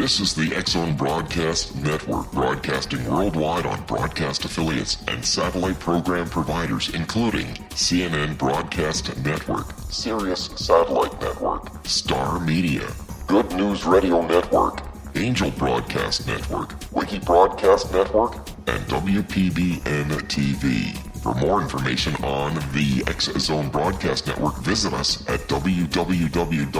This is the X-Zone Broadcast Network, broadcasting worldwide on broadcast affiliates and satellite program providers, including CNN Broadcast Network, Sirius Satellite Network, Star Media, Good News Radio Network, Angel Broadcast Network, Wiki Broadcast Network, and WPBN TV. For more information on the X-Zone Broadcast Network, visit us at www.xzbn.net.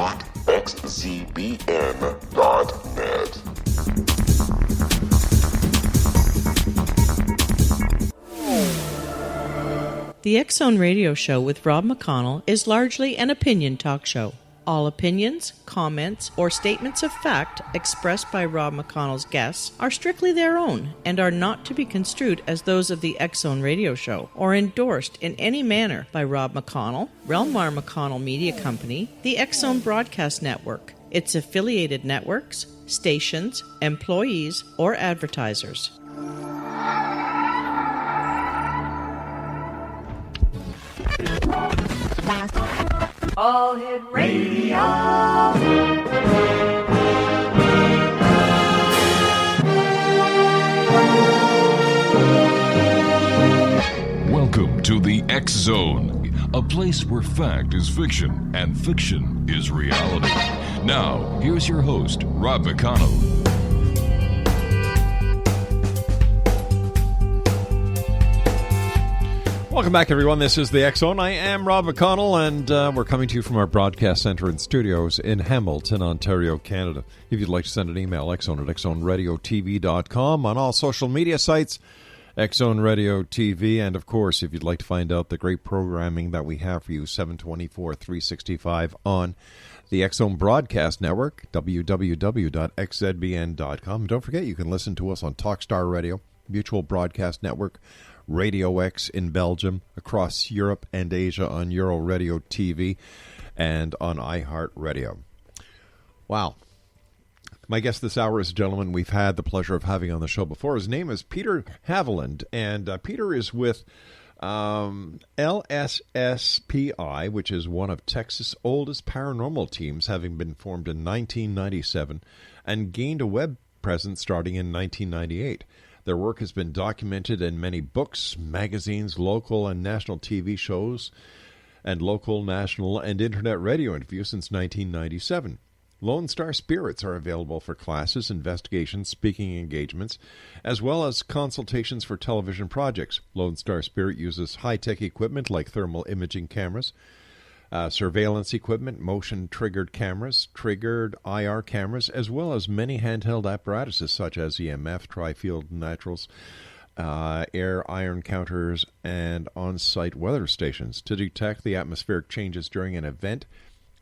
The X-Zone Radio Show with Rob McConnell is largely an opinion talk show. All opinions, comments, or statements of fact expressed by Rob McConnell's guests are strictly their own and are not to be construed as those of the X-Zone Radio Show or endorsed in any manner by Rob McConnell, rel-mar McConnell Media Company, the X-Zone Broadcast Network, its affiliated networks, stations, employees, or advertisers. All Hit Radio. Welcome to the X-Zone, a place where fact is fiction and fiction is reality. Now, here's your host, Rob McConnell. Welcome back, everyone. This is the X-Zone. I am Rob McConnell, and we're coming to you from our broadcast center and studios in Hamilton, Ontario, Canada. If you'd like to send an email, xzone at xzoneradiotv.com, on all social media sites, X-Zone Radio TV, and of course, if you'd like to find out the great programming that we have for you, 724, 365 on the X-Zone Broadcast Network, www.xzbn.com. Don't forget, you can listen to us on Talkstar Radio, Mutual Broadcast Network, Radio X in Belgium, across Europe and Asia on Euro Radio TV, and on iHeartRadio. Wow. My guest this hour is a gentleman we've had the pleasure of having on the show before. His name is Peter Haviland, and Peter is with LSSPI, which is one of Texas' oldest paranormal teams, having been formed in 1997 and gained a web presence starting in 1998. Their work has been documented in many books, magazines, local and national TV shows, and local, national, and internet radio interviews since 1997. Lone Star Spirits are available for classes, investigations, speaking engagements, as well as consultations for television projects. Lone Star Spirit uses high-tech equipment like thermal imaging cameras, surveillance equipment, motion-triggered cameras, triggered IR cameras, as well as many handheld apparatuses such as EMF, tri-field naturals, air iron counters, and on-site weather stations to detect the atmospheric changes during an event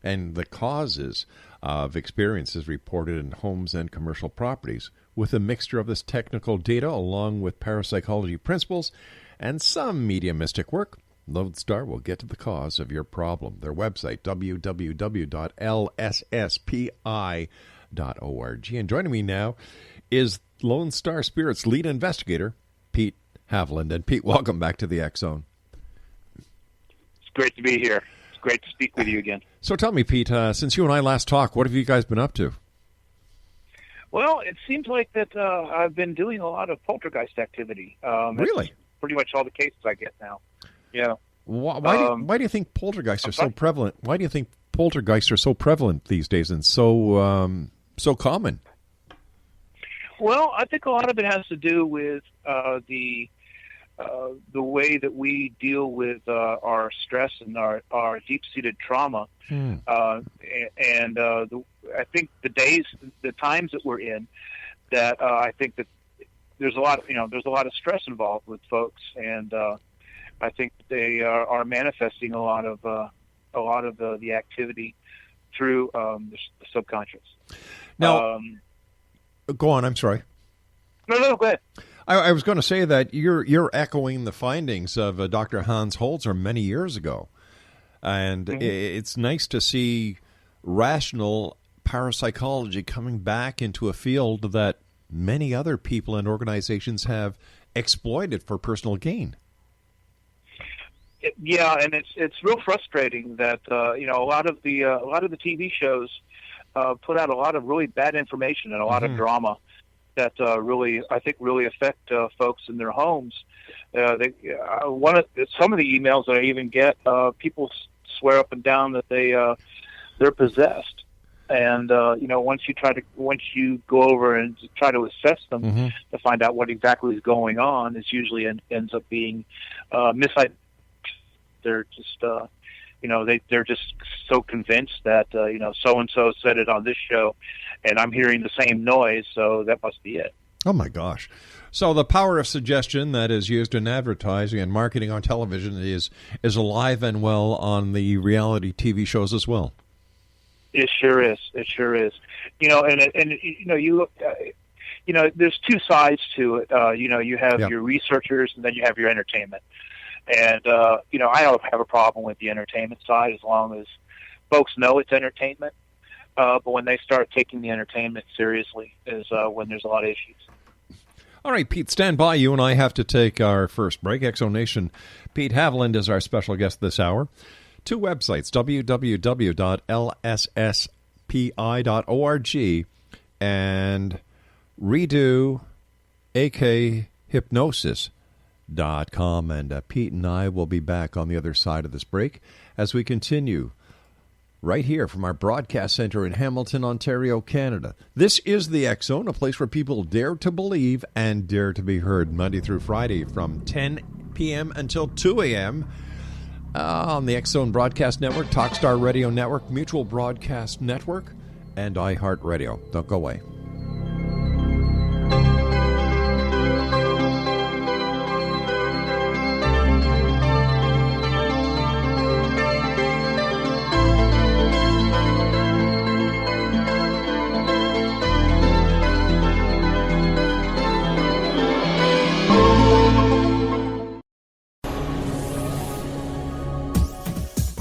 and the causes of experiences reported in homes and commercial properties. With a mixture of this technical data along with parapsychology principles and some mediumistic work, Lone Star will get to the cause of your problem. Their website, www.lsspi.org. And joining me now is Lone Star Spirit's lead investigator, Pete Haviland. And Pete, welcome back to the X-Zone. It's great to be here. It's great to speak with you again. So tell me, Pete, since you and I last talked, what have you guys been up to? Well, it seems like that I've been doing a lot of poltergeist activity. Really? That's pretty much all the cases I get now. Yeah. Why do you think poltergeists are so prevalent? Why do you think poltergeists are so prevalent these days and so common? Well, I think a lot of it has to do with the way that we deal with our stress and our deep-seated trauma, I think the times that we're in, that I think that there's a lot of stress involved with folks, and I think they are manifesting a lot of the activity through the subconscious. Now, go on. I'm sorry. No, go ahead. I was going to say that you're echoing the findings of Dr. Hans Holzer many years ago, and it's nice to see rational parapsychology coming back into a field that many other people and organizations have exploited for personal gain. Yeah, and it's real frustrating that a lot of the TV shows put out a lot of really bad information and a lot of drama that really affect folks in their homes. Some of the emails that I even get, people swear up and down that they're possessed, and once you go over and try to assess them to find out what exactly is going on, it usually ends up being misidentified. They're just they're just so convinced that so and so said it on this show, and I'm hearing the same noise, so that must be it. Oh my gosh! So the power of suggestion that is used in advertising and marketing on television is alive and well on the reality TV shows as well. It sure is. It sure is. You look. There's two sides to it. You have your researchers, and then you have your entertainment. And I don't have a problem with the entertainment side as long as folks know it's entertainment. But when they start taking the entertainment seriously is when there's a lot of issues. All right, Pete, stand by. You and I have to take our first break. Exonation. Pete Haviland is our special guest this hour. Two websites, www.lsspi.org and redo, a.k.a. hypnosis.com. And Pete and I will be back on the other side of this break as we continue right here from our broadcast center in Hamilton, Ontario, Canada. This is the X Zone, a place where people dare to believe and dare to be heard, Monday through Friday from 10 p.m. until 2 a.m. On the X Zone Broadcast Network, Talkstar Radio Network, Mutual Broadcast Network, and iHeartRadio. Don't go away.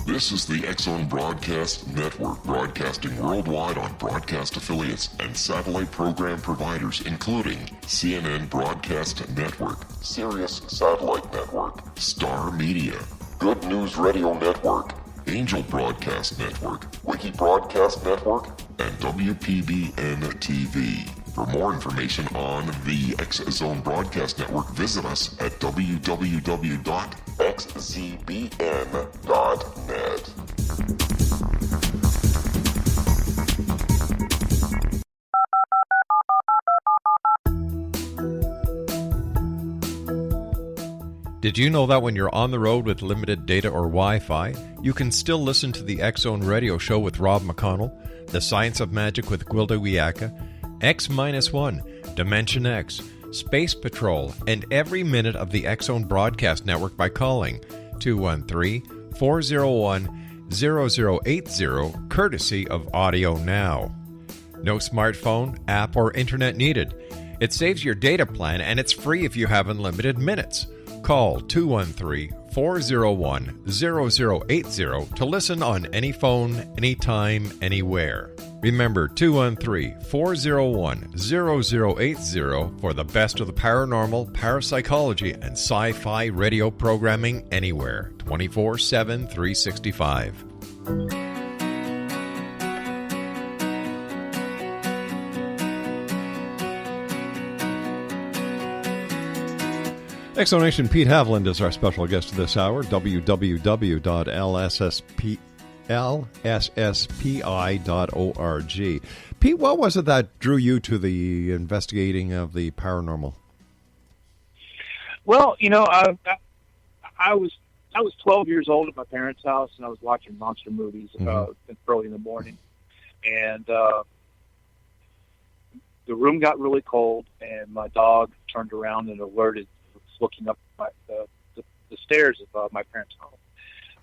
This is the X Zone Broadcast Network, broadcasting worldwide on broadcast affiliates and satellite program providers, including CNN Broadcast Network, Sirius Satellite Network, Star Media, Good News Radio Network, Angel Broadcast Network, Wiki Broadcast Network, and WPBN TV. For more information on the X Zone Broadcast Network, visit us at www.xzbn.net. Did you know that when you're on the road with limited data or Wi-Fi, you can still listen to the X Zone Radio Show with Rob McConnell, The Science of Magic with Gwilda Wiyaka, X-1, Dimension X, Space Patrol, and every minute of the X Zone Broadcast Network by calling 213-401-0080, courtesy of Audio Now. No smartphone, app, or internet needed. It saves your data plan, and it's free if you have unlimited minutes. Call 213-401-0080 to listen on any phone, anytime, anywhere. Remember, 213-401-0080 for the best of the paranormal, parapsychology, and sci-fi radio programming anywhere, 24/7, 365. Exonation Pete Haviland is our special guest this hour. www.lsspi.org. Pete, what was it that drew you to the investigating of the paranormal? Well, I was 12 years old at my parents' house, and I was watching monster movies early in the morning, and the room got really cold, and my dog turned around and alerted, looking up the stairs of my parents' home.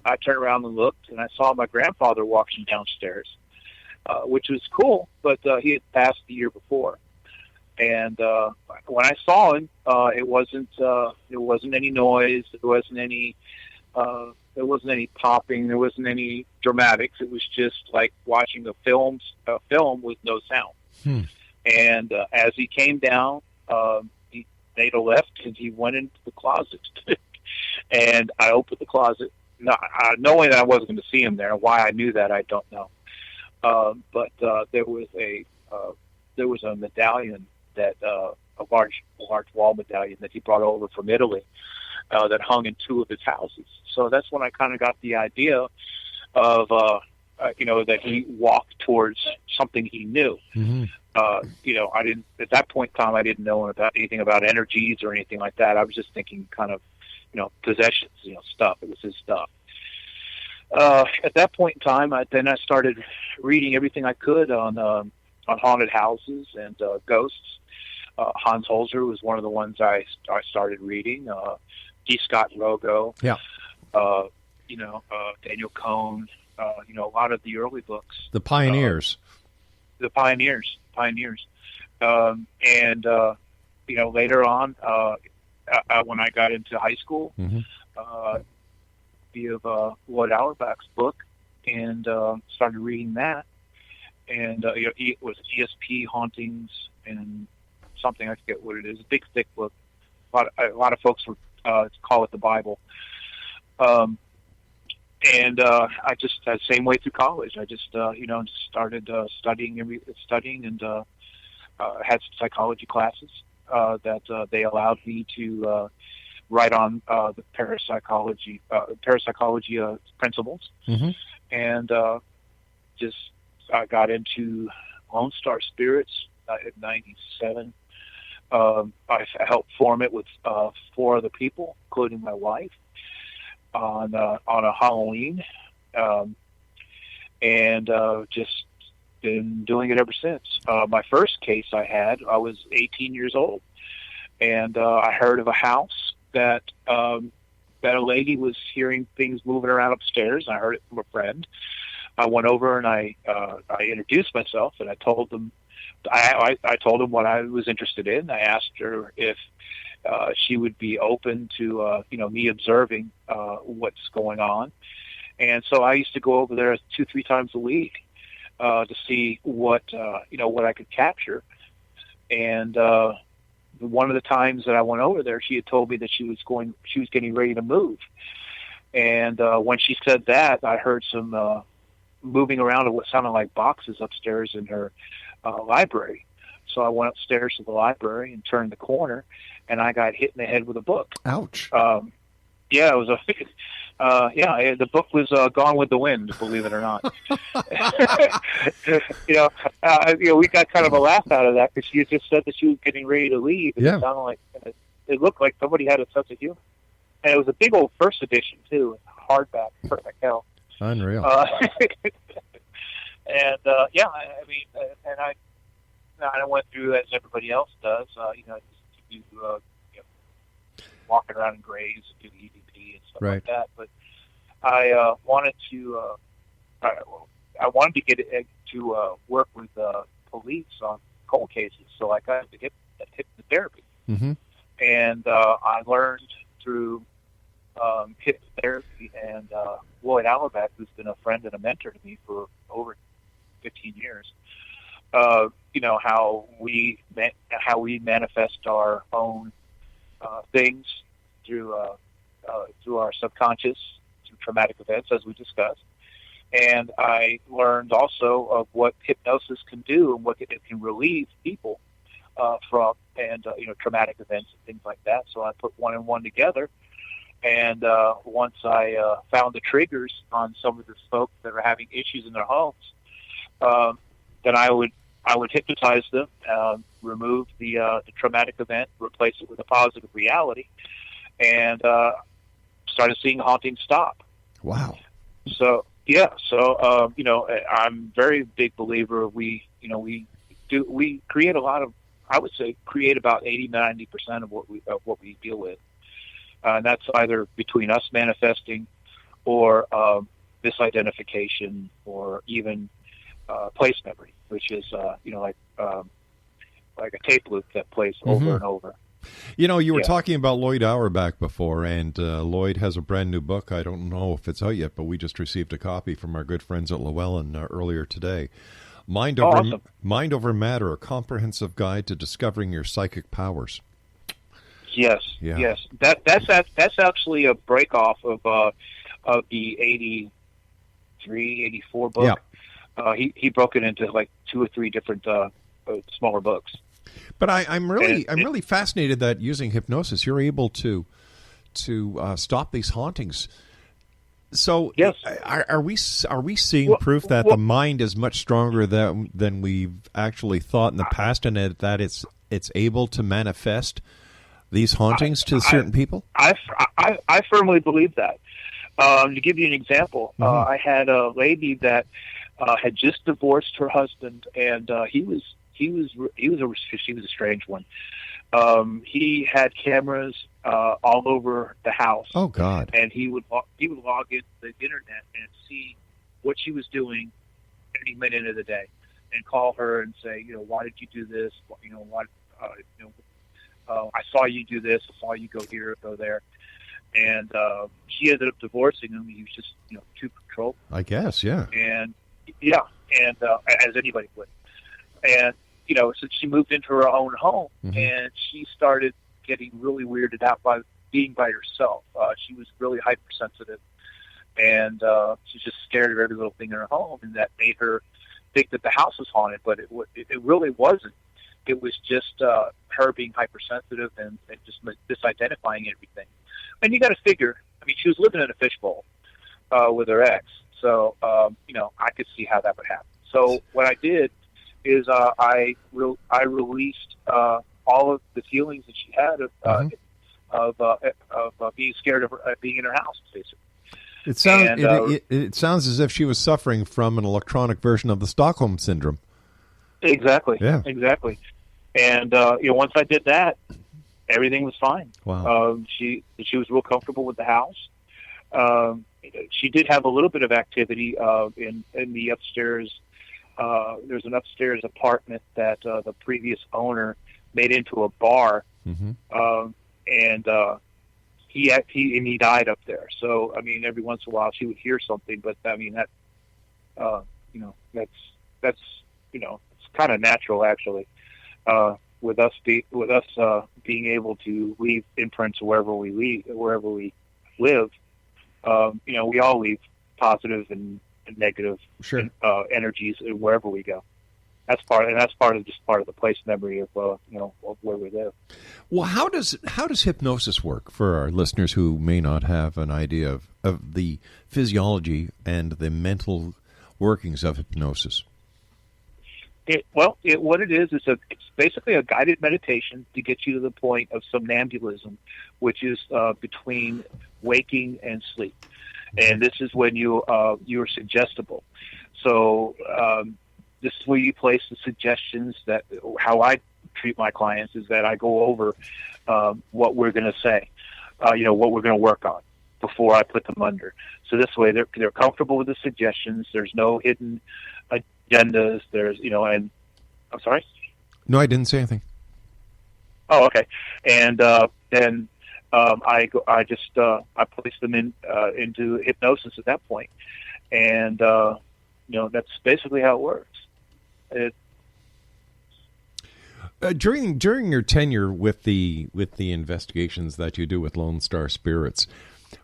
I turned around and looked, and I saw my grandfather walking downstairs, which was cool, but he had passed the year before. And when I saw him, it wasn't any noise. There wasn't any popping. There wasn't any dramatics. It was just like watching a film with no sound. And as he came down, he made a left, and he went into the closet. And I opened the closet, knowing that I wasn't going to see him there. Why I knew that, I don't know. but there was a medallion that a large wall medallion that he brought over from Italy that hung in two of his houses. So that's when I kind of got the idea of that he walked towards something he knew. Mm-hmm. I didn't at that point in time. I didn't know about anything about energies or anything like that. I was just thinking kind of possessions, stuff. It was his stuff. At that point in time, I started reading everything I could on haunted houses and ghosts. Hans Holzer was one of the ones I started reading. D. Scott Rogo. Yeah. Daniel Cohn. A lot of the early books. The pioneers. Pioneers. Later on, when I got into high school, Mm-hmm. Of Lloyd Auerbach's book, and started reading that. And it was ESP Hauntings and something, I forget what it is. A big, thick book. A lot of folks would call it the Bible. And I just same way through college. I just started studying and had some psychology classes that they allowed me to write on the parapsychology principles, Mm-hmm. and I got into Lone Star Spirits in '97. I helped form it with 4 other people, including my wife, on a Halloween, and just been doing it ever since. My first case I was 18 years old, and I heard of a house that a lady was hearing things moving around upstairs. I heard it from a friend. I went over and I introduced myself, and I told them I told them what I was interested in. I asked her if she would be open to me observing what's going on, and so I used to go over there 2-3 times a week to see what I could capture. And one of the times that I went over there, she had told me that she was getting ready to move, and when she said that, I heard some moving around of what sounded like boxes upstairs in her library. So I went upstairs to the library and turned the corner, and I got hit in the head with a book. Ouch. Yeah, it was the book was Gone with the Wind, believe it or not. We got kind of a laugh out of that because she had just said that she was getting ready to leave. And Yeah. It sounded like it looked like somebody had a sense of humor, and it was a big old first edition too, hardback, perfect hell. Unreal. I went through as everybody else does. Walking around in graves, do EVP and stuff Right. like that. But I wanted to get to work with police on cold cases, so I got into hypnotherapy, Mm-hmm. and I learned through hypnotherapy and Lloyd Auerbach, who's been a friend and a mentor to me for over 15 years. How we manifest our own things through our subconscious, through traumatic events, as we discussed. And I learned also of what hypnosis can do and what it can relieve people from, and traumatic events and things like that. So I put one and one together. And once I found the triggers on some of the folks that are having issues in their homes, then I would hypnotize them, remove the traumatic event, replace it with a positive reality, and started seeing hauntings stop. Wow. So I'm very big believer. We create a lot of, I would say, create about 80-90% of what we deal with. And that's either between us manifesting or misidentification or even place memory, which is like a tape loop that plays over and over. You were talking about Lloyd Auerbach before, and Lloyd has a brand new book. I don't know if it's out yet, but we just received a copy from our good friends at Llewellyn earlier today. Mind Over Matter, a comprehensive guide to discovering your psychic powers. Yes, Yeah. yes. That's actually a break off of the 83, 84 book. Yeah. he broke it into like 2 or 3 different smaller books. But I'm really fascinated that using hypnosis, you're able to stop these hauntings. So, yes. Are we seeing proof that the mind is much stronger than we've actually thought in the past, and that it's able to manifest these hauntings to certain people? I firmly believe that. To give you an example, I had a lady that had just divorced her husband, and she was a strange one. He had cameras all over the house. Oh God! And he would log into the internet and see what she was doing any minute of the day, and call her and say, why did you do this? I saw you do this. I saw you go here, go there. And she ended up divorcing him. He was just, too control. I guess, yeah. And as anybody would. And so she moved into her own home, and she started getting really weirded out by being by herself. She was really hypersensitive, and she's just scared of every little thing in her home, and that made her think that the house was haunted. But it really wasn't. It was just her being hypersensitive and just misidentifying everything. And you got to figure. I mean, she was living in a fishbowl with her ex, so I could see how that would happen. So what I did is I released all of the feelings that she had of being scared of being in her house, basically. It sounds as if she was suffering from an electronic version of the Stockholm syndrome. Exactly. Yeah. Exactly. And once I did that, everything was fine. Wow. She was real comfortable with the house. She did have a little bit of activity in the upstairs. There's an upstairs apartment that the previous owner made into a bar, and he died up there. So I mean, every once in a while she would hear something, but I mean that's it's kind of natural actually. With us being able to leave imprints wherever we live, we all leave positive and negative energies wherever we go. That's part of the place memory of where we live. Well, how does hypnosis work for our listeners who may not have an idea of the physiology and the mental workings of hypnosis? What it is it's basically a guided meditation to get you to the point of somnambulism, which is between waking and sleep. And this is when you're suggestible. So this is where you place the suggestions. That how I treat my clients is that I go over what we're going to say, what we're going to work on before I put them under. So this way they're comfortable with the suggestions. There's no hidden agendas. There's and I'm sorry. No, I didn't say anything. Oh, okay. And then I place them into hypnosis at that point, and that's basically how it works. During your tenure with the investigations that you do with Lone Star Spirits,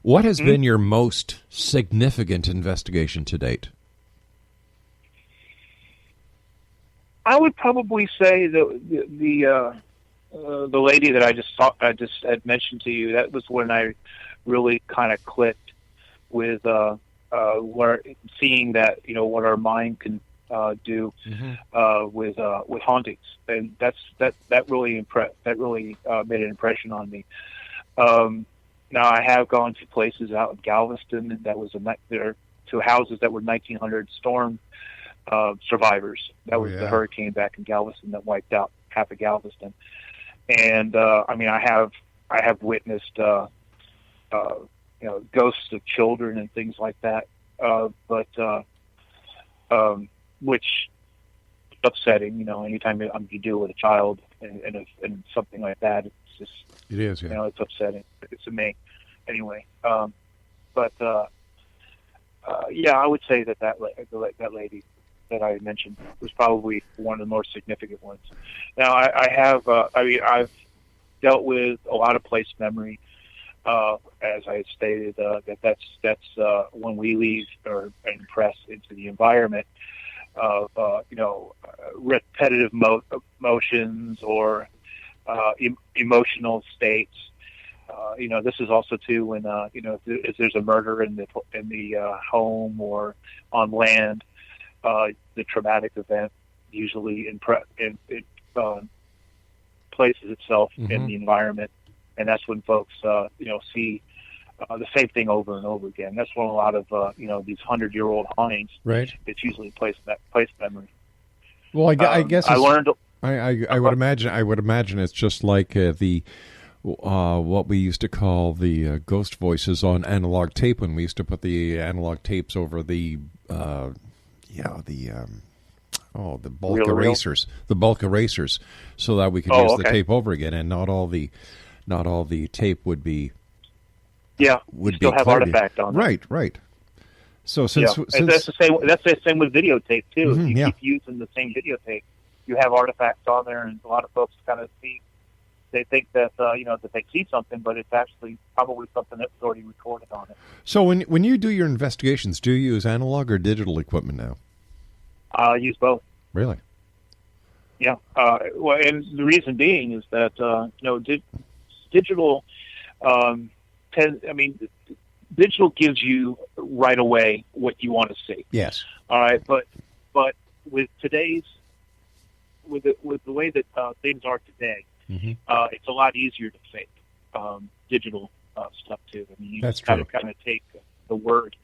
what has been your most significant investigation to date? I would probably say the lady that I just had mentioned to you. That was when I really kind of clicked with seeing that what our mind can do with hauntings, and that really made an impression on me. Now I have gone to places out in Galveston that was to houses that were 1900 storm survivors. That was the hurricane back in Galveston that wiped out half of Galveston. And I have witnessed ghosts of children and things like that. Which is upsetting. Anytime you deal with a child and something like that, it's just it is. Yeah. It's upsetting. It's to me, anyway. I would say that lady that I mentioned was probably one of the more significant ones. Now I've dealt with a lot of place memory, as I stated, that's when we leave or impress into the environment. repetitive motions or emotional states. This is also too when if there's a murder in the home or on land, the traumatic event usually places itself in the environment, and that's when folks see the same thing over and over again. That's when a lot of these 100-year-old hauntings. Right. It's usually place memory. Well, I guess I learned. I would imagine. I would imagine it's just like the what we used to call the ghost voices on analog tape when we used to put the analog tapes over the bulk erasers, so that we could use the tape over again, and not all the tape would be. Yeah, would still be have clarity. artifact on it. Right. So since that's the same. That's the same with videotape too. Mm-hmm, you keep using the same videotape, you have artifacts on there, and a lot of folks kind of see. They think that that they see something, but it's actually probably something that's already recorded on it. So when you do your investigations, do you use analog or digital equipment now? I use both. Really? Yeah. Well, and the reason being is that digital. Digital gives you right away what you want to see. Yes. All right, but with the way that things are today, it's a lot easier to fake digital stuff too. I mean, you That's just kind of take the word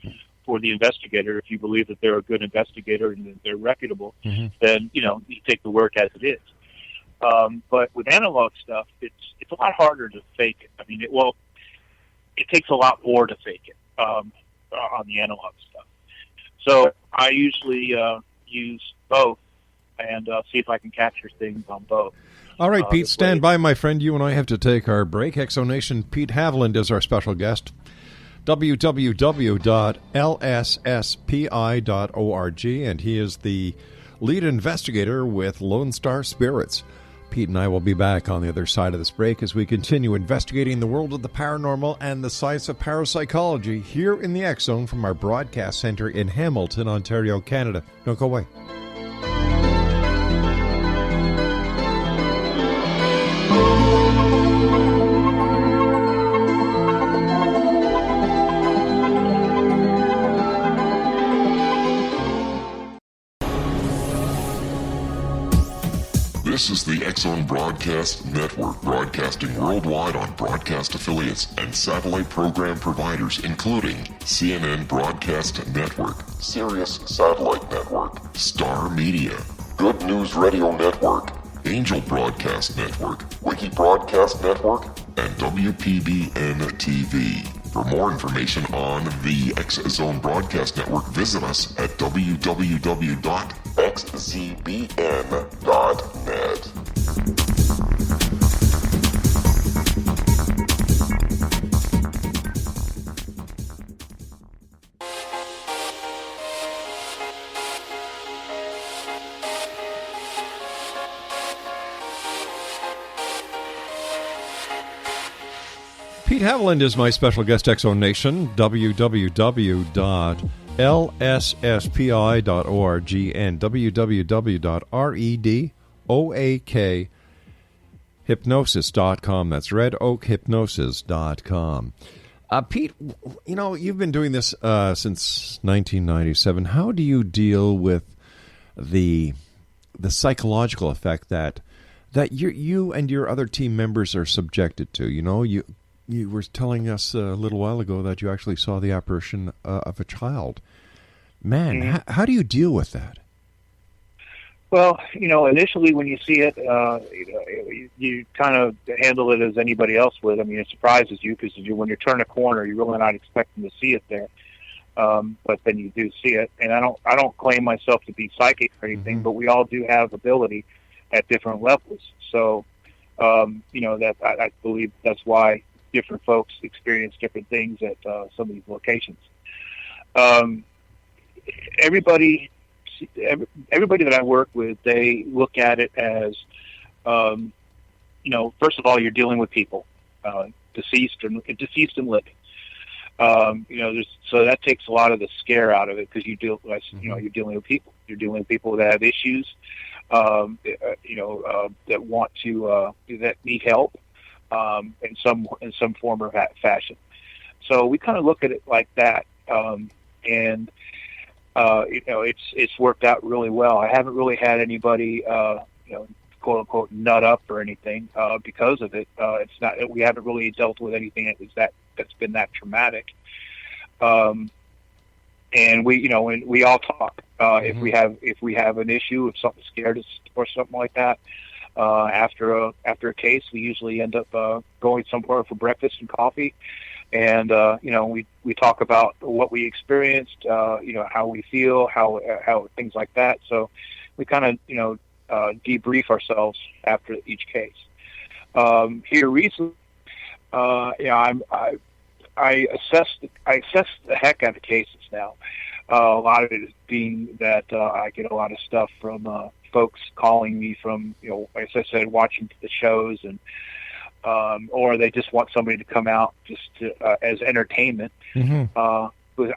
for the investigator. If you believe that they're a good investigator and that they're reputable, then you take the work as it is. But with analog stuff, it's a lot harder to fake it. I mean, it takes a lot more to fake it on the analog stuff. So I usually use both and see if I can capture things on both. All right, Pete, stand by, my friend. You and I have to take our break. Exonation Pete Haviland is our special guest. www.lsspi.org, and he is the lead investigator with Lone Star Spirits. Pete and I will be back on the other side of this break as we continue investigating the world of the paranormal and the science of parapsychology here in the X Zone from our broadcast center in Hamilton, Ontario, Canada. Don't go away. This is the X Zone Broadcast Network, broadcasting worldwide on broadcast affiliates and satellite program providers, including CNN Broadcast Network, Sirius Satellite Network, Star Media, Good News Radio Network, Angel Broadcast Network, Wiki Broadcast Network, and WPBN TV. For more information on the X Zone Broadcast Network, visit us at www.xzbn.net. Pete Haviland is my special guest, X-Zone Nation. www.lsspi.org and www.redoakhypnosis.com. That's redoakhypnosis.com. Pete, you've been doing this since 1997. How do you deal with the psychological effect that you and your other team members are subjected to? You were telling us a little while ago that you actually saw the apparition of a child. Man, how do you deal with that? Well, initially when you see it, you kind of handle it as anybody else would. I mean, it surprises you because when you turn a corner, you're really not expecting to see it there. But then you do see it, and I don't claim myself to be psychic or anything, but we all do have ability at different levels. So, that I believe that's why different folks experience different things at some of these locations. Everybody that I work with, they look at it as, first of all, you're dealing with people, deceased and living. So that takes a lot of the scare out of it, because you're dealing with people. You're dealing with people that have issues, that want to that need help in some form or fashion. So we kind of look at it like that, and it's worked out really well. I haven't really had anybody quote unquote nut up or anything because of it. It's not, we haven't really dealt with anything that's been that traumatic. And we all talk. If we have an issue, if something scared us or something like that, after a case, we usually end up going somewhere for breakfast and coffee, and we talk about what we experienced, how we feel, how things like that. So we kind of debrief ourselves after each case. Here recently, I assess the heck out of cases now. A lot of it is being that I get a lot of stuff from folks calling me from, as I said, watching the shows, and or they just want somebody to come out just to, as entertainment. Mm-hmm. I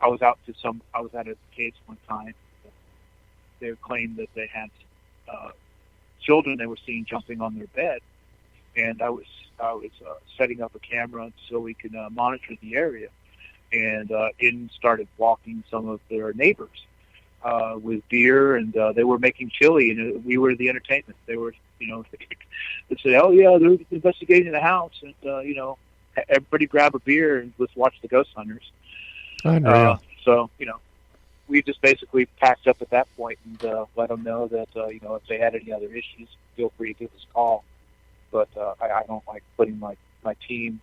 was at a case one time. They claimed that they had children they were seeing jumping on their bed, and I was setting up a camera so we could monitor the area, and in started walking some of their neighbors with beer, and they were making chili, and we were the entertainment. They were, they said, "Oh yeah, they're investigating the house," and everybody grab a beer and let's watch the ghost hunters. So we just basically packed up at that point and let them know that if they had any other issues, feel free to give us a call. But I don't like putting my team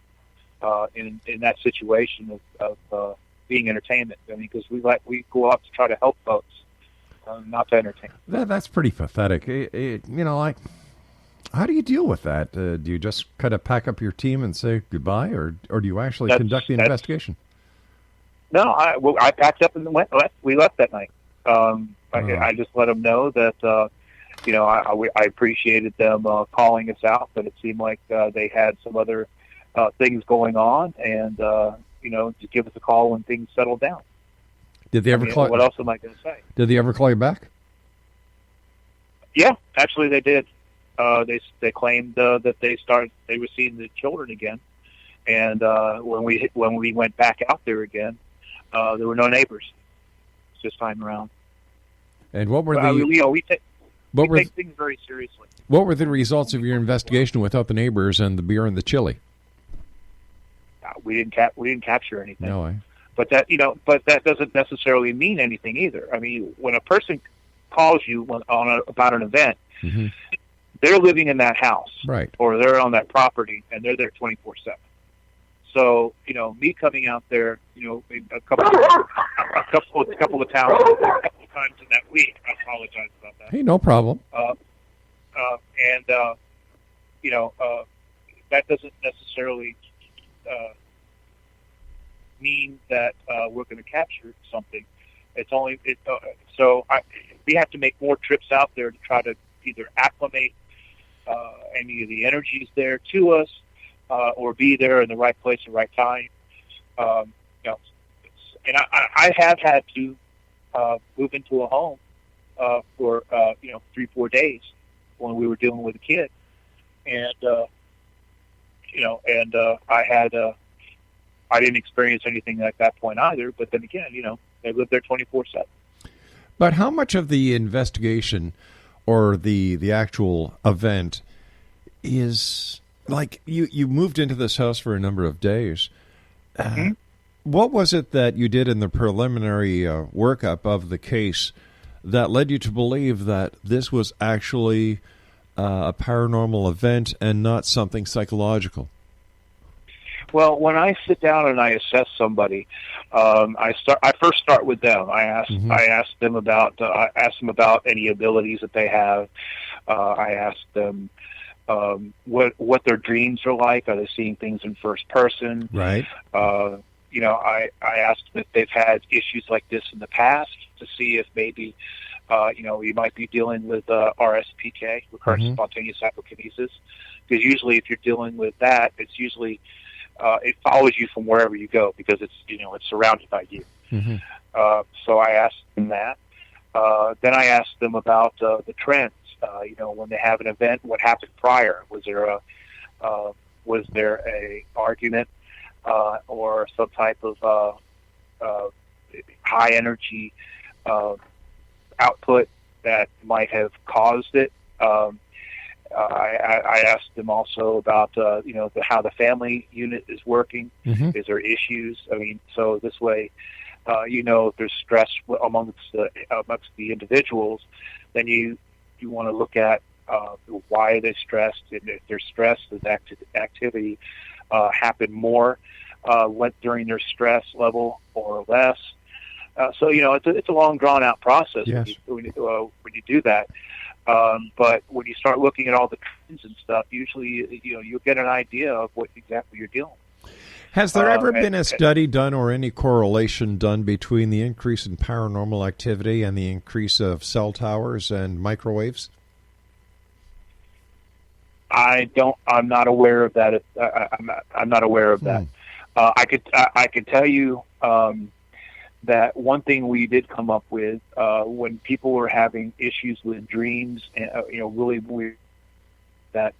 in that situation of being entertainment. I mean, because we go out to try to help folks, not to entertain. That's pretty pathetic. How do you deal with that? Do you just kind of pack up your team and say goodbye, or do you actually conduct the investigation? No, I packed up and we left that night. I just let them know that I appreciated them calling us out, but it seemed like they had some other things going on, and just give us a call when things settled down. Did they ever call? What else am I going to say? Did they ever call you back? Yeah, actually they did. They claimed that they were seeing the children again, and when we went back out there again, there were no neighbors this time around. And what were we take things very seriously. What were the results of your investigation without the neighbors and the beer and the chili? We didn't capture anything. No, but that doesn't necessarily mean anything either. I mean, when a person calls you about an event, mm-hmm. they're living in that house, right, or they're on that property, and they're there 24/7. So me coming out there, a couple of times in that week. I apologize about that. Hey, no problem. That doesn't necessarily mean that we're going to capture something. It's only we have to make more trips out there to try to either acclimate any of the energies there to us, or be there in the right place at the right time. And I have had to move into a home for 3-4 days when we were dealing with a kid, and I didn't experience anything at that point either. But then again, they lived there 24/7. But how much of the investigation or the actual event is like you moved into this house for a number of days? Mm-hmm. What was it that you did in the preliminary workup of the case that led you to believe that this was actually a paranormal event and not something psychological? Well, when I sit down and I assess somebody, I first start with them. I ask them about any abilities that they have. I ask them what their dreams are like. Are they seeing things in first person? Right. I asked them if they've had issues like this in the past to see if maybe, you might be dealing with RSPK, recurrent spontaneous psychokinesis. Because usually if you're dealing with that, it's usually it follows you from wherever you go because it's surrounded by you. Mm-hmm. So I asked them that. Then I asked them about the trends. When they have an event, what happened prior? Was there a argument or some type of high energy output that might have caused it? I asked them also about how the family unit is working. Mm-hmm. Is there issues? So this way, if there's stress amongst the individuals, then you want to look at why are they stressed, and if they're stressed, does activity happen more during their stress level or less? So it's a long drawn out process. Yes. when you do that. But when you start looking at all the trends and stuff, usually you'll get an idea of what exactly you're dealing with. Has there ever been a study done or any correlation done between the increase in paranormal activity and the increase of cell towers and microwaves? I'm not aware of that. I'm not aware of that. I could tell you that one thing we did come up with when people were having issues with dreams, and really weird, that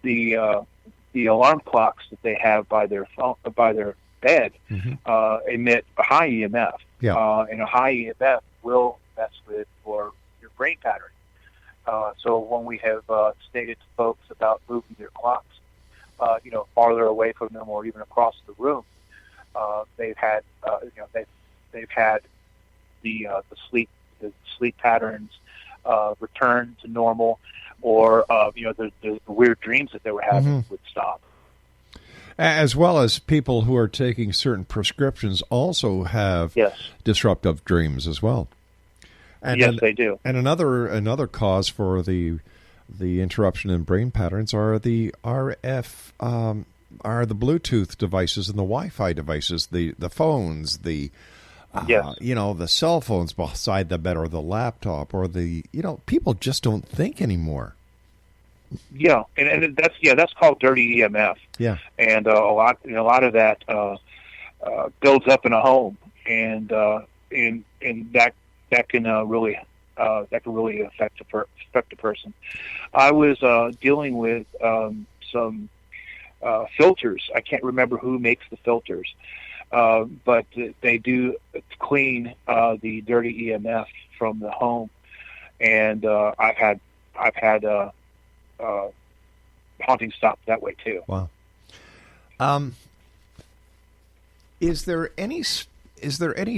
the alarm clocks that they have by their bed Mm-hmm. Emit a high EMF. Yeah. And a high EMF will mess with your brain pattern. So when we have stated to folks about moving their clocks, farther away from them or even across the room, they've had the sleep patterns return to normal, or the weird dreams that they were having would stop. As well as people who are taking certain prescriptions also have disruptive dreams as well. And yes, they do. And another cause for the interruption in brain patterns are the RF are the Bluetooth devices and the Wi-Fi devices, the phones, the the cell phones beside the bed, or the laptop, or people just don't think anymore. Yeah, and that's called dirty EMF. Yeah, and a lot of that builds up in a home, and that can really affect a person. I was dealing with some filters. I can't remember who makes the filters, but they do clean the dirty EMF from the home, and I've had haunting stop that way too. Wow. Is there any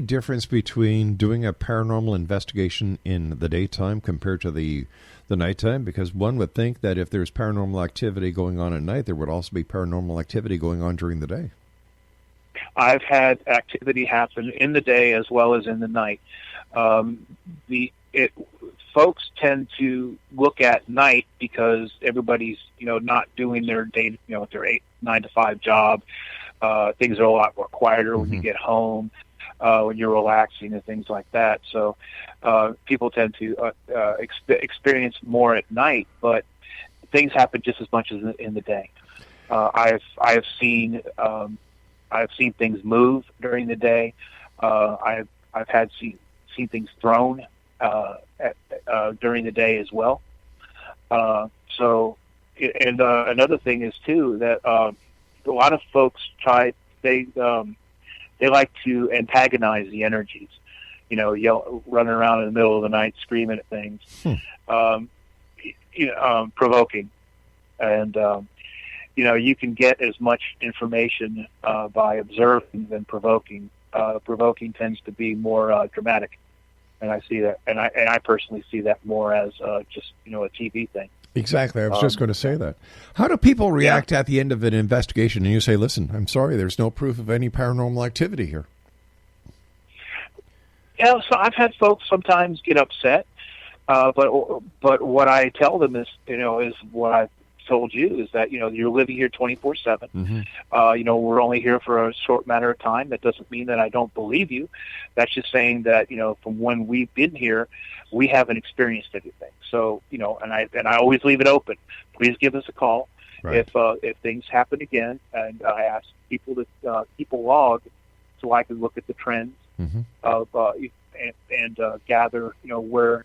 difference between doing a paranormal investigation in the daytime compared to the nighttime? Because one would think that if there's paranormal activity going on at night, there would also be paranormal activity going on during the day. I've had activity happen in the day as well as in the night. Folks tend to look at night because everybody's not doing their day, their 9 to 5 job. Things are a lot more quieter when you get home, when you're relaxing and things like that. So people tend to experience more at night, but things happen just as much as in the day. I've seen things move during the day. I've seen things thrown during the day as well. Another thing is too that a lot of folks they like to antagonize the energies, running around in the middle of the night screaming at things, provoking, and you can get as much information by observing than provoking. Provoking tends to be more dramatic, and I see that, and I personally see that more as just a TV thing. Exactly. I was just going to say that. How do people react at the end of an investigation and you say, listen, I'm sorry, there's no proof of any paranormal activity here? Yeah, so I've had folks sometimes get upset, but what I tell them is what I've told you is that, you're living here 24/7. Mm-hmm. We're only here for a short matter of time. That doesn't mean that I don't believe you. That's just saying that, from when we've been here, we haven't experienced anything. So, and I always leave it open. Please give us a call. Right. If things happen again, and I ask people to keep a log so I can look at the trends of and gather, where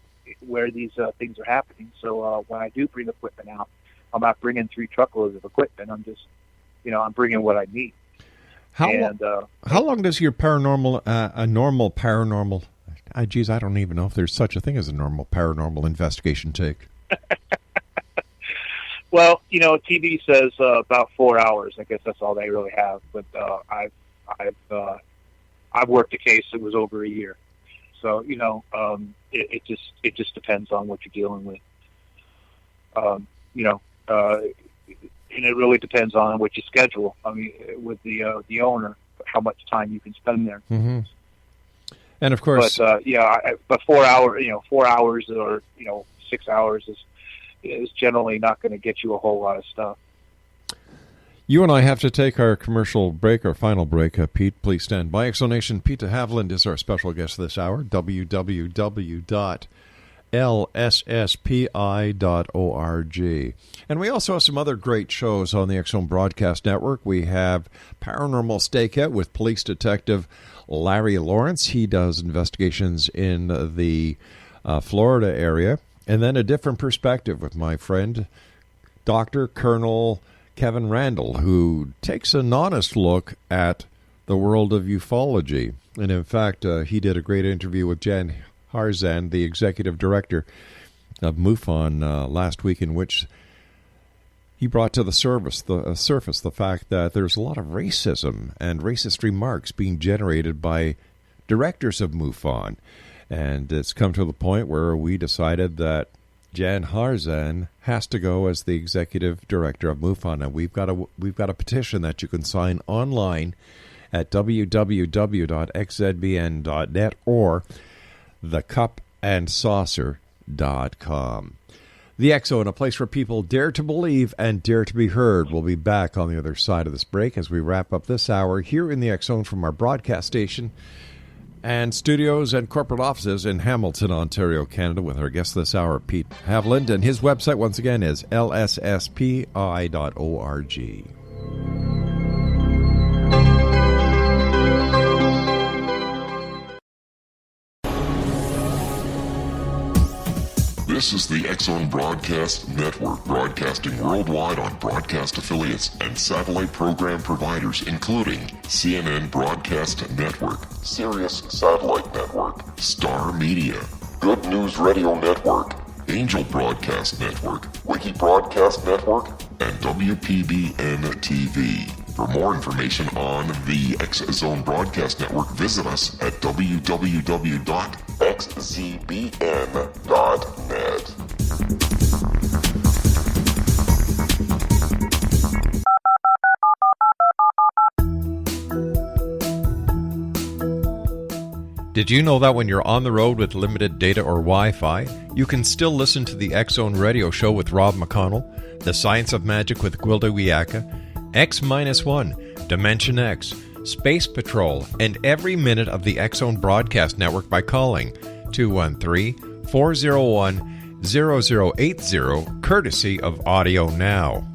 these things are happening. So when I do bring equipment out, I'm not bringing 3 truckloads of equipment. I'm just, I'm bringing what I need. How long does your a normal paranormal? Geez, I don't even know if there's such a thing as a normal paranormal investigation take. Well, TV says about 4 hours. I guess that's all they really have. But I've worked a case that was over a year. So it just depends on what you're dealing with. And it really depends on what you schedule. I mean, with the owner, how much time you can spend there. Mm-hmm. And of course, but 4 hours, 4 hours or 6 hours is generally not going to get you a whole lot of stuff. You and I have to take our commercial break, our final break. Pete, please stand by. Exonation Pete de Haviland is our special guest this hour. www.lsspi.org. And we also have some other great shows on the X Zone Broadcast Network. We have Paranormal Stakeout with police detective Larry Lawrence. He does investigations in the Florida area. And then A Different Perspective with my friend, Dr. Colonel Kevin Randall, who takes an honest look at the world of ufology. And in fact, he did a great interview with Jan Harzan, the executive director of MUFON, last week, in which he brought to the surface the fact that there's a lot of racism and racist remarks being generated by directors of MUFON. And it's come to the point where we decided that Jan Harzan has to go as the executive director of MUFON, and we've got a petition that you can sign online at www.xzbn.net or thecupandsaucer.com. The X Zone, a place where people dare to believe and dare to be heard. We'll be back on the other side of this break as we wrap up this hour here in the X Zone from our broadcast station and studios and corporate offices in Hamilton, Ontario, Canada, with our guest this hour, Pete Haviland. And his website, once again, is lsspi.org. This is the X Zone Broadcast Network, broadcasting worldwide on broadcast affiliates and satellite program providers, including CNN Broadcast Network, Sirius Satellite Network, Star Media, Good News Radio Network, Angel Broadcast Network, Wiki Broadcast Network, and WPBN TV. For more information on the X Zone Broadcast Network, visit us at www.xzbn.net. Did you know that when you're on the road with limited data or Wi-Fi, you can still listen to the X Zone Radio Show with Rob McConnell, The Science of Magic with Gwilda Wiyaka, X-1, Dimension X, Space Patrol, and every minute of the X Zone Broadcast Network by calling 213-401-0080, courtesy of Audio Now.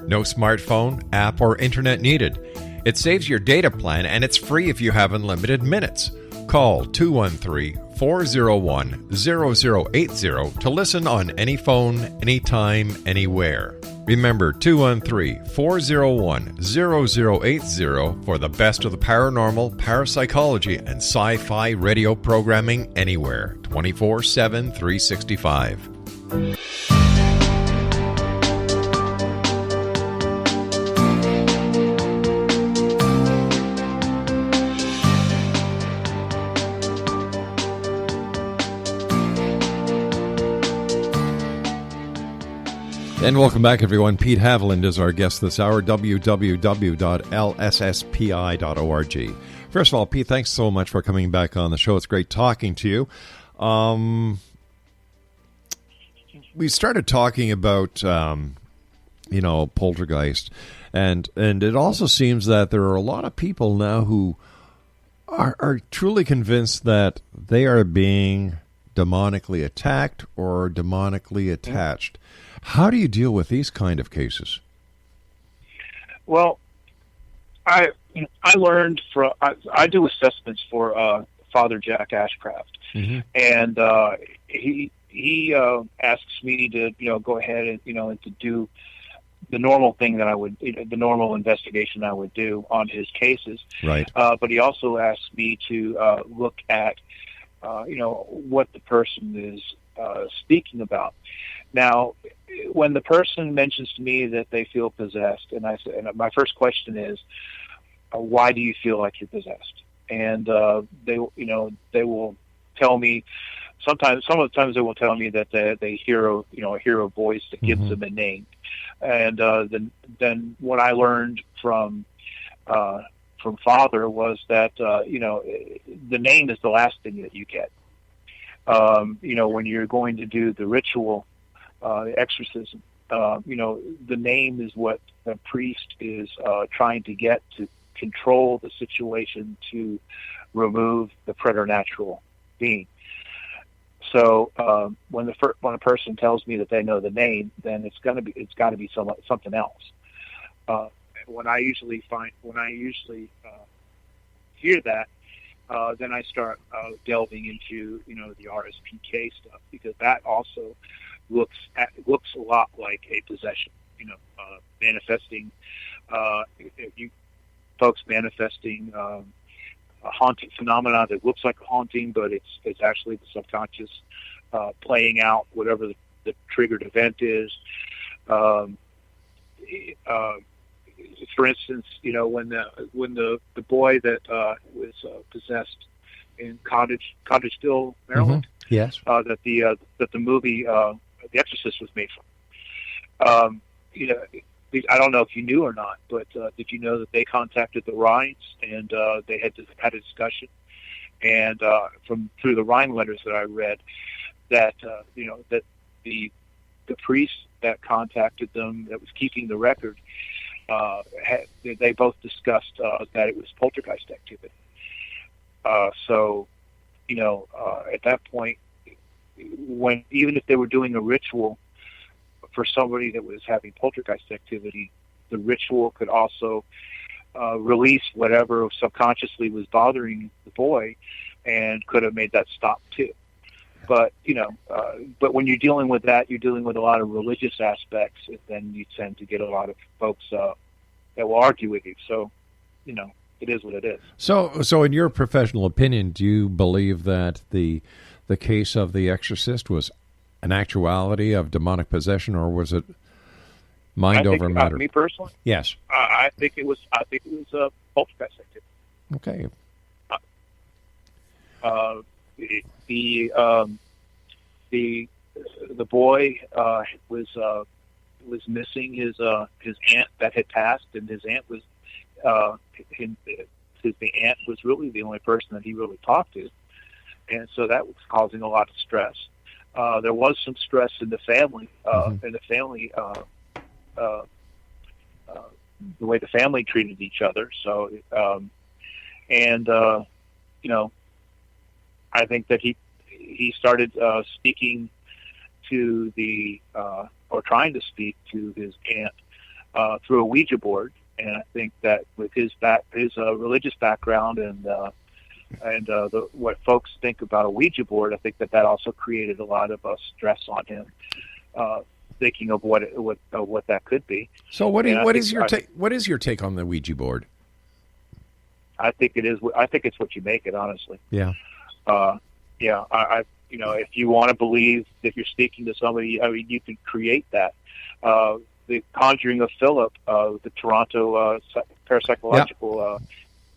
No smartphone, app, or internet needed. It saves your data plan, and it's free if you have unlimited minutes. Call 213-401-0080 to listen on any phone, anytime, anywhere. Remember, 213-401-0080 for the best of the paranormal, parapsychology, and sci-fi radio programming anywhere, 24/7, 365. And welcome back, everyone. Pete Haviland is our guest this hour, www.lsspi.org. First of all, Pete, thanks so much for coming back on the show. It's great talking to you. We started talking about, poltergeist, and it also seems that there are a lot of people now who are truly convinced that they are being demonically attacked or demonically attached. How do you deal with these kind of cases? Well, I learned from I do assessments for Father Jack Ashcraft, and he asks me to go ahead and and to do the normal thing that I would the normal investigation I would do on his cases. Right. But he also asks me to look at what the person is speaking about. Now, when the person mentions to me that they feel possessed, and my first question is, why do you feel like you're possessed? And they will tell me. Some of the times they will tell me that they hear a voice that gives them a name, and then what I learned from Father was that the name is the last thing that you get. When you're going to do the ritual, the exorcism, the name is what the priest is trying to get to control the situation, to remove the preternatural being. So when a person tells me that they know the name, then it's got to be something else. When I usually hear that, then I start delving into the RSPK stuff, because that also looks a lot like a possession. Manifesting, folks manifesting a haunting phenomena that looks like a haunting, but it's actually the subconscious playing out whatever the triggered event is. For instance, when the boy that was possessed in Cottageville, Maryland, yes, that the movie The Exorcist was made from. I don't know if you knew or not, but did you know that they contacted the Rhines and they had a discussion? And through the Rhine letters that I read, that that the priest that contacted them, that was keeping the record, they both discussed that it was poltergeist activity. So at that point, even if they were doing a ritual for somebody that was having poltergeist activity, the ritual could also release whatever subconsciously was bothering the boy, and could have made that stop too. But but when you're dealing with that, you're dealing with a lot of religious aspects, and then you tend to get a lot of folks that will argue with you. So, it is what it is. So in your professional opinion, do you believe that the case of The Exorcist was an actuality of demonic possession, or was it mind over matter? Me personally, yes, I think it was poltergeist activity. Okay. The boy was missing his aunt that had passed, and his aunt was the aunt was really the only person that he really talked to, and so that was causing a lot of stress. There was some stress in the family, the way the family treated each other. So, I think that he started speaking to or trying to speak to his aunt through a Ouija board, and I think that with his religious background and what folks think about a Ouija board, I think that also created a lot of stress on him, thinking of what that could be. So what is your take on the Ouija board? I think it is. I think it's what you make it, honestly. Yeah. If you want to believe that you're speaking to somebody, I mean, you can create that. The Conjuring of Philip, the Toronto Parapsychological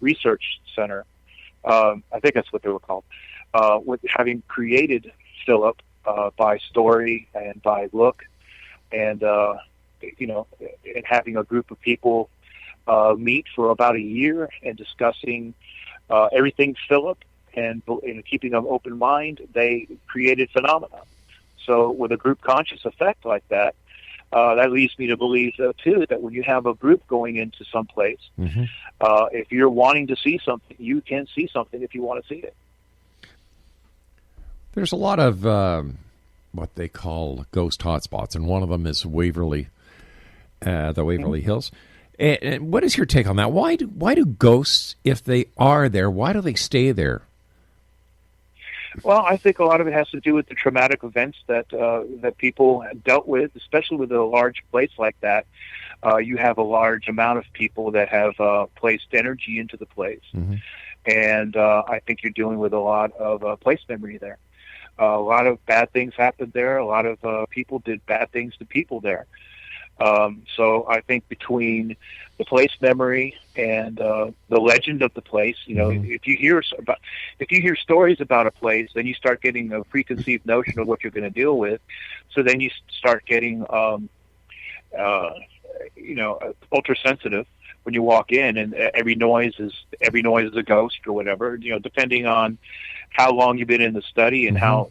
Research Center, I think that's what they were called, with having created Philip by story and by look, and and having a group of people meet for about a year and discussing everything Philip, and keeping an open mind, they created phenomena. So with a group conscious effect like that, that leads me to believe, too, that when you have a group going into some place, if you're wanting to see something, you can see something if you want to see it. There's a lot of what they call ghost hotspots, and one of them is Waverly, the Waverly Hills. And what is your take on that? Why do ghosts, if they are there, why do they stay there? Well, I think a lot of it has to do with the traumatic events that people have dealt with, especially with a large place like that. You have a large amount of people that have placed energy into the place. Mm-hmm. And I think you're dealing with a lot of place memory there. A lot of bad things happened there. A lot of people did bad things to people there. So I think between the place memory and the legend of the place, if you hear stories about a place, then you start getting a preconceived notion of what you're going to deal with. So then you start getting, ultra sensitive when you walk in, and every noise is a ghost or whatever. Depending on how long you've been in the study and how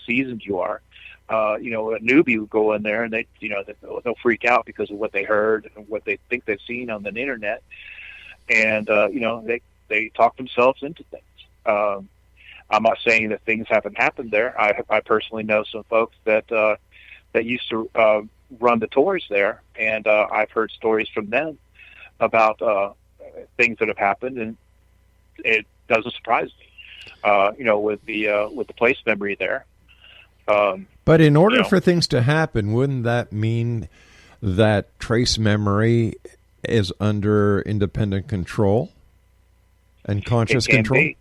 seasoned you are. A newbie would go in there and they'll freak out because of what they heard and what they think they've seen on the internet, and they talk themselves into things. I'm not saying that things haven't happened there. I personally know some folks that used to run the tours there, and I've heard stories from them about things that have happened, and it doesn't surprise me. With the place memory there. But in order for things to happen, wouldn't that mean that trace memory is under independent control and conscious control? Be.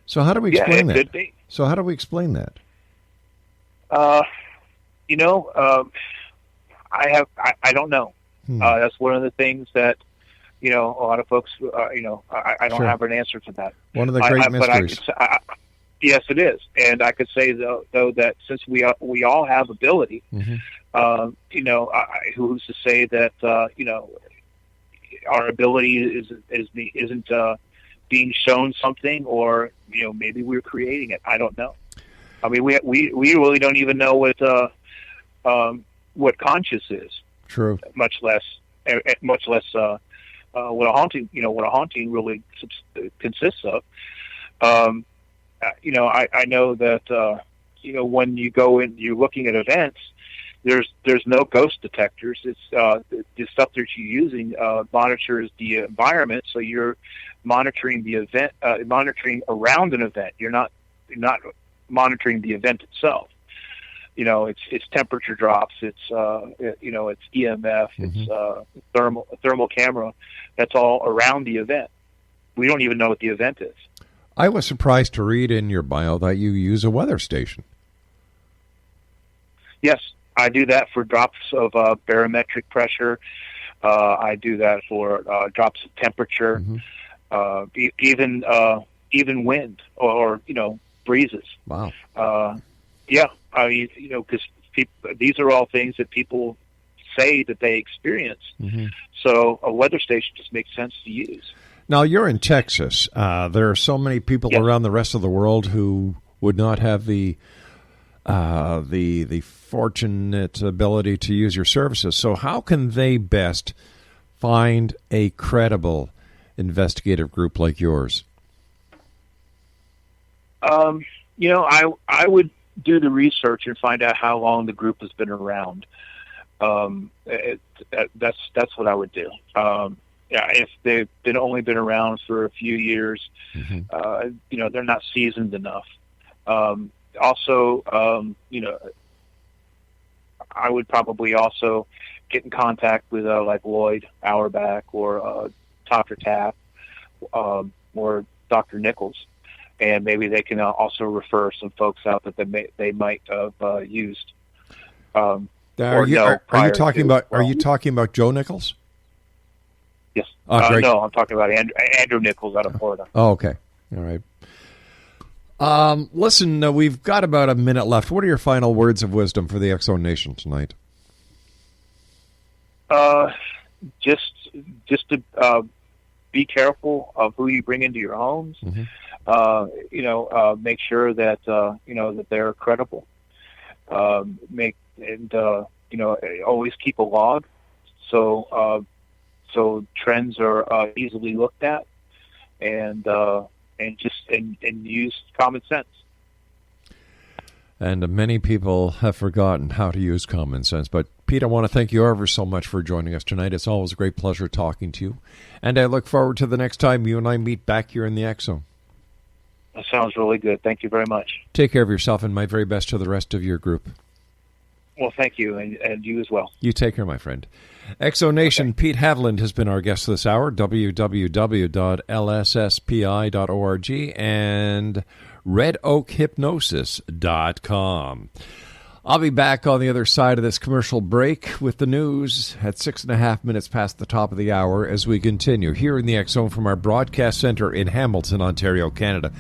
So how do we explain that? Could be. So how do we explain that? I don't know. That's one of the things that a lot of folks. I don't have an answer to that. One of the great mysteries. Yes, it is, and I could say though that since we all have ability, who's to say that our ability isn't being shown something, or maybe we're creating it. I don't know. I mean, we really don't even know what conscious is. True. Much less what a haunting really consists of. I know that when you go in, you're looking at events. There's no ghost detectors. It's the stuff that you're using monitors the environment, so you're monitoring the event, monitoring around an event. You're not monitoring the event itself. It's temperature drops. It's EMF. It's thermal camera. That's all around the event. We don't even know what the event is. I was surprised to read in your bio that you use a weather station. Yes, I do that for drops of barometric pressure. I do that for drops of temperature, even wind or breezes. Wow. Because these are all things that people say that they experience. So a weather station just makes sense to use. Now, you're in Texas. There are so many people around the rest of the world who would not have the fortunate ability to use your services. So how can they best find a credible investigative group like yours? I would do the research and find out how long the group has been around. That's what I would do. If they've only been around for a few years, they're not seasoned enough. I would probably also get in contact with like Lloyd Auerbach or Dr. Tapp or Dr. Nichols, and maybe they can also refer some folks out that they might have used. Are you talking about Joe Nichols? Yes. Great. No, I'm talking about Andrew Nichols out of Florida. Oh, okay. All right. Listen, we've got about a minute left. What are your final words of wisdom for the X-Zone Nation tonight? Just to be careful of who you bring into your homes. Make sure that that they're credible. Always keep a log, so trends are easily looked at, and use common sense. And many people have forgotten how to use common sense. But, Pete, I want to thank you ever so much for joining us tonight. It's always a great pleasure talking to you. And I look forward to the next time you and I meet back here in the X Zone. That sounds really good. Thank you very much. Take care of yourself, and my very best to the rest of your group. Well, thank you, and you as well. You take care, my friend. Exo Nation, okay. Pete Haviland has been our guest this hour, www.lsspi.org and redoakhypnosis.com. I'll be back on the other side of this commercial break with the news at 6.5 minutes past the top of the hour as we continue here in the X Zone from our broadcast center in Hamilton, Ontario, Canada.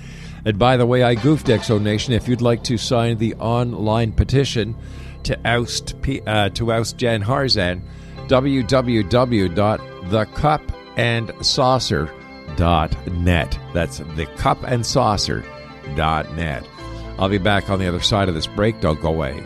And by the way, I goofed, Exo Nation. If you'd like to sign the online petition to oust Jan Harzan, www.thecupandsaucer.net. That's thecupandsaucer.net. I'll be back on the other side of this break. Don't go away.